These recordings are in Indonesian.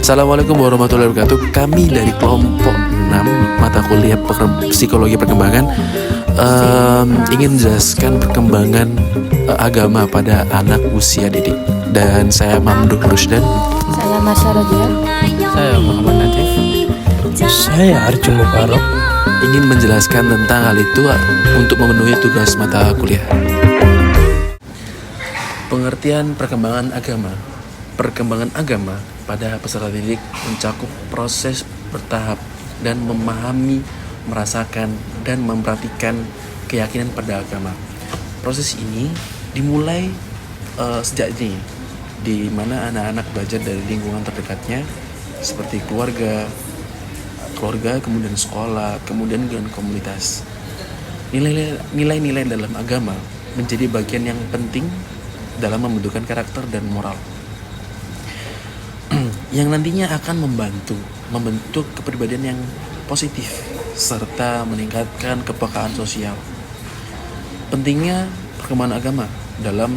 Assalamualaikum warahmatullahi wabarakatuh. Kami dari kelompok 6 mata kuliah psikologi perkembangan ingin menjelaskan perkembangan agama pada anak usia didik. Dan saya Mamduh Rusdan. Saya Masya Rodia. Saya Muhammad Nadif. Saya Arjun Mubarok. Ingin menjelaskan tentang hal itu untuk memenuhi tugas mata kuliah. Pengertian perkembangan agama. Perkembangan agama pada peserta didik mencakup proses bertahap dan memahami, merasakan, dan memperhatikan keyakinan pada agama. Proses ini dimulai sejak dini, di mana anak-anak belajar dari lingkungan terdekatnya seperti keluarga, kemudian sekolah, kemudian dengan komunitas. Nilai-nilai dalam agama menjadi bagian yang penting dalam membentukkan karakter dan moral, yang nantinya akan membentuk kepribadian yang positif serta meningkatkan kepekaan sosial. Pentingnya perkembangan agama dalam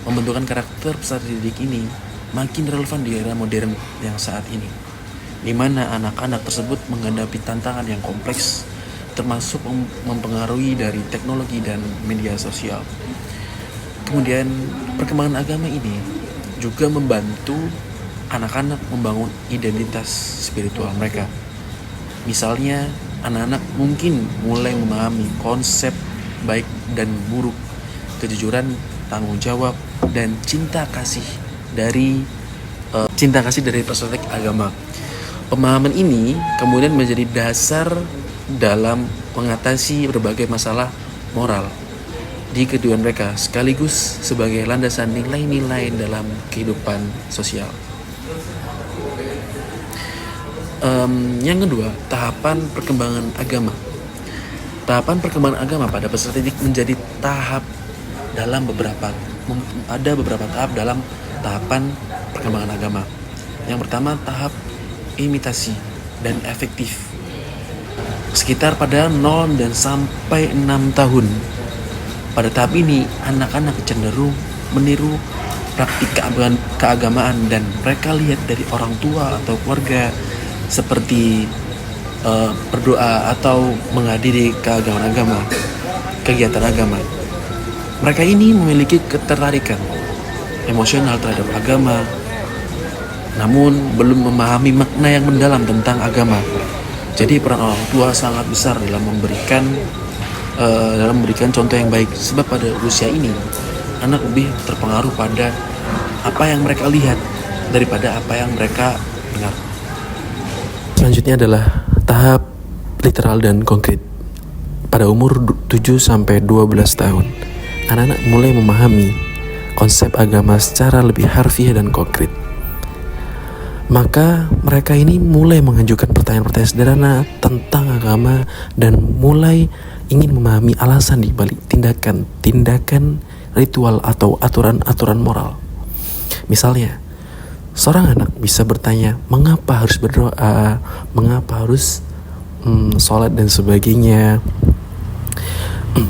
membentukkan karakter peserta didik ini makin relevan di era modern yang saat ini, di mana anak-anak tersebut menghadapi tantangan yang kompleks, termasuk mempengaruhi dari teknologi dan media sosial. Kemudian perkembangan agama ini juga membantu anak-anak membangun identitas spiritual mereka. Misalnya, anak-anak mungkin mulai memahami konsep baik dan buruk, kejujuran, tanggung jawab, dan cinta kasih dari perspektif agama. Pemahaman ini kemudian menjadi dasar dalam mengatasi berbagai masalah moral di kehidupan mereka, sekaligus sebagai landasan nilai-nilai dalam kehidupan sosial. Yang kedua, tahapan perkembangan agama. Tahapan perkembangan agama pada peserta didik menjadi ada beberapa tahap dalam tahapan perkembangan agama. Yang pertama, tahap imitasi dan efektif. Sekitar pada 0 dan sampai 6 tahun. Pada tahap ini, anak-anak cenderung meniru praktik keagamaan dan mereka lihat dari orang tua atau keluarga, seperti berdoa atau menghadiri kegiatan agama. Mereka ini memiliki ketertarikan emosional terhadap agama, namun belum memahami makna yang mendalam tentang agama. Jadi peran orang tua sangat besar dalam memberikan contoh yang baik, sebab pada usia ini anak lebih terpengaruh pada apa yang mereka lihat daripada apa yang mereka dengar. Selanjutnya adalah tahap literal dan konkret. Pada umur 7-12 tahun, anak-anak mulai memahami konsep agama secara lebih harfiah dan konkret. Maka mereka ini mulai mengajukan pertanyaan-pertanyaan sederhana tentang agama dan mulai ingin memahami alasan di balik tindakan ritual atau aturan-aturan moral. Misalnya, seorang anak bisa bertanya, mengapa harus berdoa, mengapa harus sholat dan sebagainya,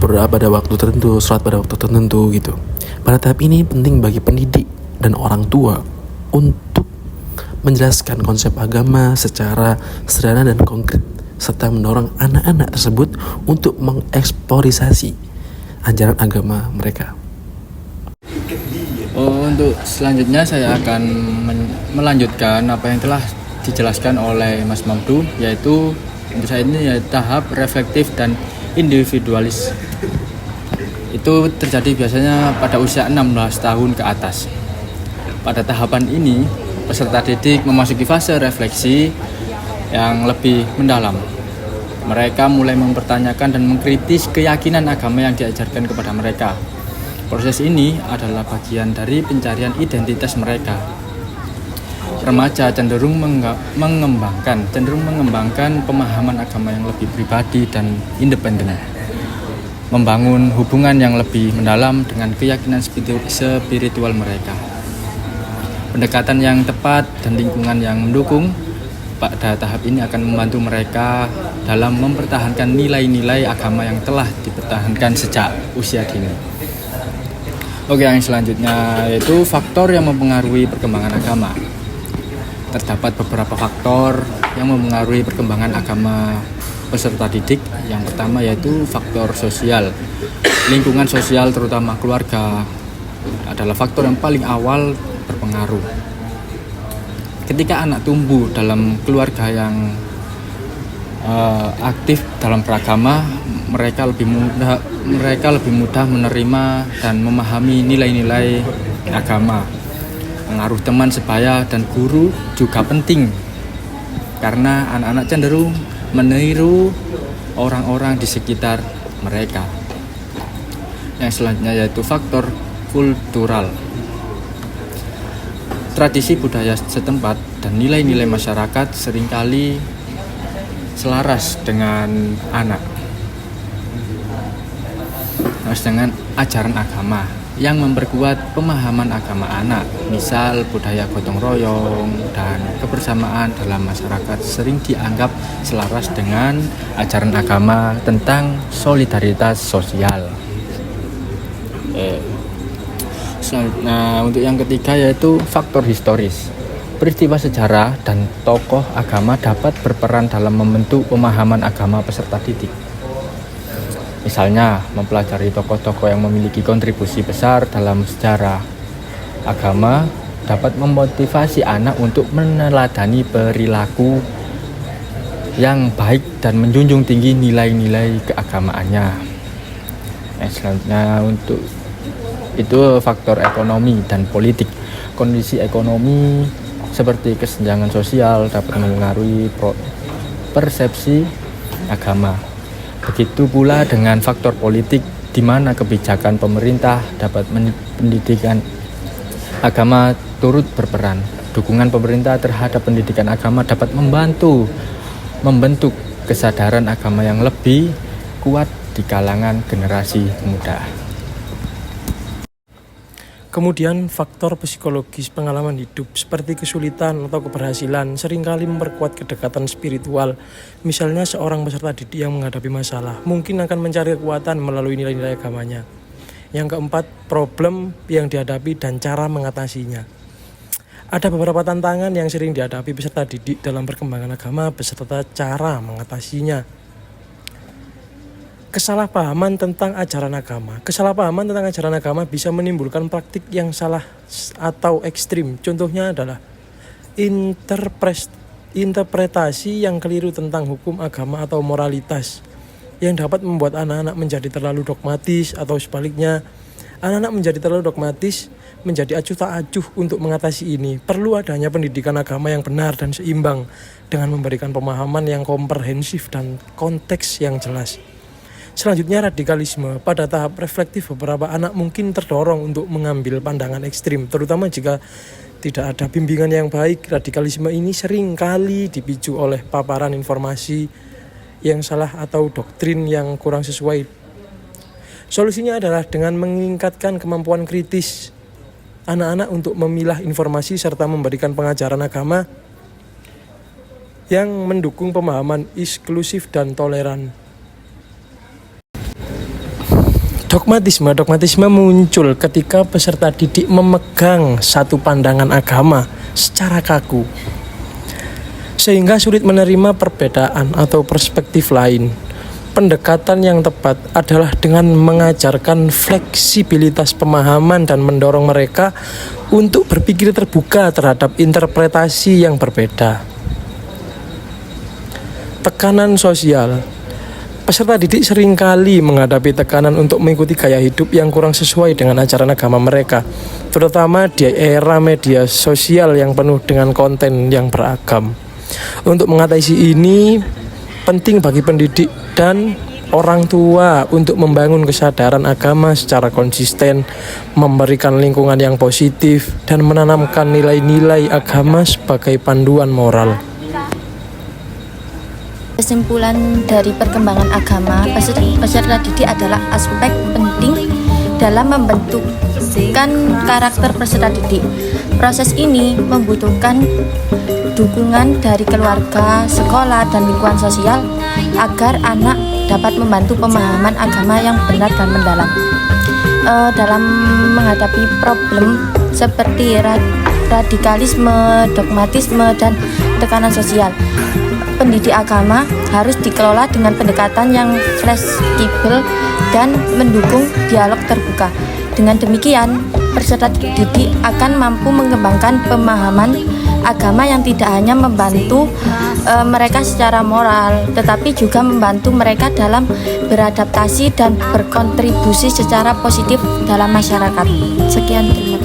berdoa pada waktu tertentu, sholat pada waktu tertentu gitu. Pada tahap ini penting bagi pendidik dan orang tua untuk menjelaskan konsep agama secara sederhana dan konkret, serta mendorong anak-anak tersebut untuk mengeksplorasi ajaran agama mereka. Untuk selanjutnya saya akan melanjutkan apa yang telah dijelaskan oleh Mas Mamdu, yaitu untuk saya ini ya tahap reflektif dan individualis. Itu terjadi biasanya pada usia 16 tahun ke atas. Pada tahapan ini, peserta didik memasuki fase refleksi yang lebih mendalam. Mereka mulai mempertanyakan dan mengkritis keyakinan agama yang diajarkan kepada mereka. Proses ini adalah bagian dari pencarian identitas mereka. remaja cenderung mengembangkan pemahaman agama yang lebih pribadi dan independen, membangun hubungan yang lebih mendalam dengan keyakinan spiritual mereka. Pendekatan yang tepat dan lingkungan yang mendukung pada tahap ini akan membantu mereka dalam mempertahankan nilai-nilai agama yang telah dipertahankan sejak usia dini. Oke, yang selanjutnya yaitu faktor yang mempengaruhi perkembangan agama. Terdapat beberapa faktor yang mempengaruhi perkembangan agama peserta didik. Yang pertama yaitu faktor sosial. Lingkungan sosial terutama keluarga adalah faktor yang paling awal berpengaruh. Ketika anak tumbuh dalam keluarga yang aktif dalam beragama, mereka lebih mudah menerima dan memahami nilai-nilai agama. Pengaruh teman sebaya dan guru juga penting, karena anak-anak cenderung meniru orang-orang di sekitar mereka. Yang selanjutnya yaitu faktor kultural. Tradisi budaya setempat dan nilai-nilai masyarakat seringkali selaras dengan ajaran agama yang memperkuat pemahaman agama anak. Misal budaya gotong royong dan kebersamaan dalam masyarakat sering dianggap selaras dengan ajaran agama tentang solidaritas sosial. Nah, untuk yang ketiga yaitu faktor historis. Peristiwa sejarah dan tokoh agama dapat berperan dalam membentuk pemahaman agama peserta didik. Misalnya, mempelajari tokoh-tokoh yang memiliki kontribusi besar dalam sejarah agama dapat memotivasi anak untuk meneladani perilaku yang baik dan menjunjung tinggi nilai-nilai keagamaannya. Selanjutnya untuk itu faktor ekonomi dan politik. Kondisi ekonomi seperti kesenjangan sosial dapat mempengaruhi persepsi agama. Begitu pula dengan faktor politik, di mana kebijakan pemerintah dapat pendidikan agama turut berperan. Dukungan pemerintah terhadap pendidikan agama dapat membentuk kesadaran agama yang lebih kuat di kalangan generasi muda. Kemudian faktor psikologis pengalaman hidup seperti kesulitan atau keberhasilan seringkali memperkuat kedekatan spiritual. Misalnya seorang peserta didik yang menghadapi masalah mungkin akan mencari kekuatan melalui nilai-nilai agamanya. Yang keempat, problem yang dihadapi dan cara mengatasinya. Ada beberapa tantangan yang sering dihadapi peserta didik dalam perkembangan agama beserta cara mengatasinya. Kesalahpahaman tentang ajaran agama. Kesalahpahaman tentang ajaran agama bisa menimbulkan praktik yang salah atau ekstrim. Contohnya adalah interpretasi yang keliru tentang hukum agama atau moralitas yang dapat membuat anak-anak menjadi terlalu dogmatis, atau sebaliknya, anak-anak menjadi terlalu dogmatis menjadi acuh tak acuh. Untuk mengatasi ini, perlu adanya pendidikan agama yang benar dan seimbang dengan memberikan pemahaman yang komprehensif dan konteks yang jelas. Selanjutnya, radikalisme. Pada tahap reflektif, beberapa anak mungkin terdorong untuk mengambil pandangan ekstrim, terutama jika tidak ada bimbingan yang baik. Radikalisme ini sering kali dipicu oleh paparan informasi yang salah atau doktrin yang kurang sesuai. Solusinya adalah dengan meningkatkan kemampuan kritis anak-anak untuk memilah informasi serta memberikan pengajaran agama yang mendukung pemahaman inklusif dan toleran. Dogmatisme muncul ketika peserta didik memegang satu pandangan agama secara kaku, sehingga sulit menerima perbedaan atau perspektif lain. Pendekatan yang tepat adalah dengan mengajarkan fleksibilitas pemahaman dan mendorong mereka untuk berpikir terbuka terhadap interpretasi yang berbeda. Tekanan sosial. Peserta didik seringkali menghadapi tekanan untuk mengikuti gaya hidup yang kurang sesuai dengan ajaran agama mereka, terutama di era media sosial yang penuh dengan konten yang beragam. Untuk mengatasi ini, penting bagi pendidik dan orang tua untuk membangun kesadaran agama secara konsisten, memberikan lingkungan yang positif, dan menanamkan nilai-nilai agama sebagai panduan moral. Kesimpulan dari perkembangan agama, peserta didik adalah aspek penting dalam membentukkan karakter peserta didik. Proses ini membutuhkan dukungan dari keluarga, sekolah, dan lingkungan sosial agar anak dapat membantu pemahaman agama yang benar dan mendalam. Dalam menghadapi problem seperti radikalisme, dogmatisme, dan tekanan sosial, pendidik agama harus dikelola dengan pendekatan yang fleksibel dan mendukung dialog terbuka. Dengan demikian, peserta didik akan mampu mengembangkan pemahaman agama yang tidak hanya membantu mereka secara moral, tetapi juga membantu mereka dalam beradaptasi dan berkontribusi secara positif dalam masyarakat. Sekian, terima kasih.